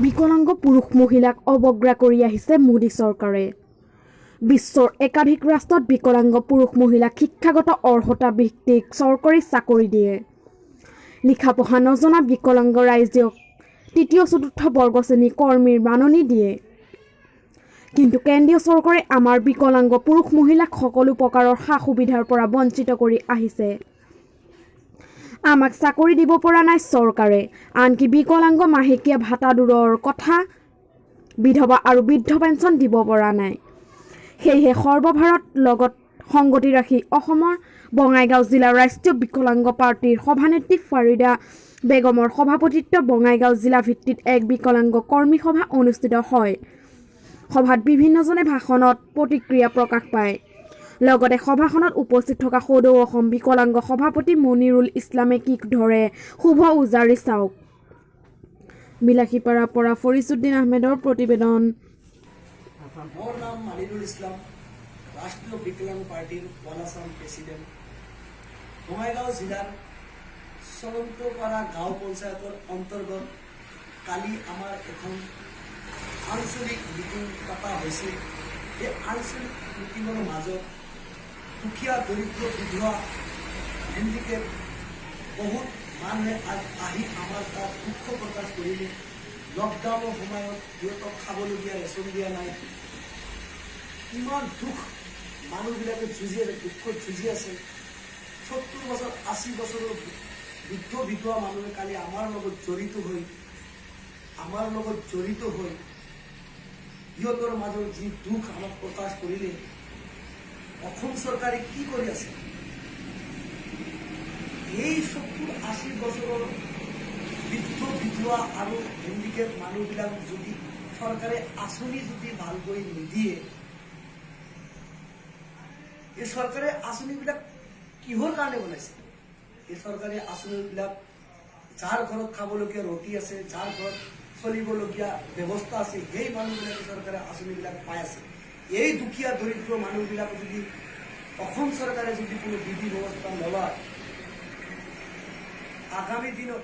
বিকলাঙ্গ পুৰুষ মহিলাক অৱজ্ঞা কৰি আহিছে মোদী চৰকাৰে। বিশ্বৰ একাধিক ৰাষ্ট্ৰত বিকলাঙ্গ পুৰুষ মহিলাক শিক্ষাগত অৰ্হতা ভিত্তিক চৰকাৰী চাকৰি দিয়ে। লিখা পঢ়া নজনা বিকলাঙ্গ ৰাইজক তৃতীয় চতুৰ্থ বৰ্গ শ্ৰেণী কৰ্মীৰ মাননি দিয়ে। কিন্তু কেন্দ্ৰীয় চৰকাৰে আমাৰ বিকলাঙ্গ পুৰুষ মহিলাক সকলো প্ৰকাৰৰ সা সুবিধাৰ পৰা বঞ্চিত কৰি আহিছে। আমাক চাকৰি দিব পৰা নাই চৰকাৰে, আনকি বিকলাঙ্গ মাহেকীয়া ভাতা দূৰৰ কথা বিধৱা আৰু বৃদ্ধ পেঞ্চন দিব পৰা নাই। সেয়েহে সৰ্বভাৰত লগত সংগতি ৰাখি অসমৰ বঙাইগাঁও জিলা ৰাষ্ট্ৰীয় বিকলাঙ্গ পাৰ্টিৰ সভানেত্ৰী ফাৰিদা বেগমৰ সভাপতিত্বত বঙাইগাঁও জিলা ভিত্তিত এক বিকলাঙ্গ কৰ্মী সভা অনুষ্ঠিত হয়। সভাত বিভিন্নজনে ভাষণত প্ৰতিক্ৰিয়া প্ৰকাশ পায়। লগতে সভাখনত উপস্থিত থকা সদৌ অসম বিকলাঙ্গ সভাপতি মনিৰুল ইছলামে কি ধৰে শুভ উজাৰি চাওক। বিলাসীপাৰাৰ পৰা ফৰিজুদ্দিন আহমেদৰ প্ৰতিবেদন। মোৰ নাম মনিৰুল ইছলাম, ৰাষ্ট্ৰীয় বিকলাঙ্গ পাৰ্টিৰ ৱালাচাম প্ৰেচিডেণ্ট। বঙাইগাঁও জিলাৰ চলন্তপাৰা গাঁও পঞ্চায়তৰ অন্তৰ্গত কালি আমাৰ এখন আঞ্চলিক মিটিং পতা হৈছিল। এই আঞ্চলিক মিটিঙৰ মাজত দুখীয়া দৰিদ্ৰ বিধৱা হেণ্ডিকেপ বহুত মানুহে আহি আমাৰ তাত দুখ প্ৰকাশ কৰিলে। লকডাউনৰ সময়ত সিহঁতক খাবলগীয়া ৰেচন দিয়া নাই। ইমান দুখ মানুহবিলাকে দুখত যুঁজি আছে। 70 বছৰ 80 বছৰৰ বৃদ্ধ বিধৱা মানুহে কালি আমাৰ লগত জড়িত হৈ সিহঁতৰ মাজত যি দুখ আমাক প্ৰকাশ কৰিলে। অসম চৰকাৰে কি কৰি আছে? এই 70-80 বছৰৰ বৃদ্ধ বিধৱা আৰু হেণ্ডিকেপ মানুহবিলাক যদি চৰকাৰে আঁচনি যদি ভালকৈ নিদিয়ে, এই চৰকাৰে আঁচনিবিলাক কিহৰ কাৰণে বনাইছে? এই চৰকাৰী আঁচনিবিলাক যাৰ ঘৰত খাবলগীয়া ৰুটি আছে, যাৰ ঘৰত চলিবলগীয়া ব্যৱস্থা আছে, সেই মানুহবিলাকে চৰকাৰে আঁচনিবিলাক পাই আছে। এই দুখীয়া দৰিদ্ৰ মানুহবিলাক যদি অসম চৰকাৰে যদি কোনো বিধি ব্যৱস্থা নলয়, আগামী দিনত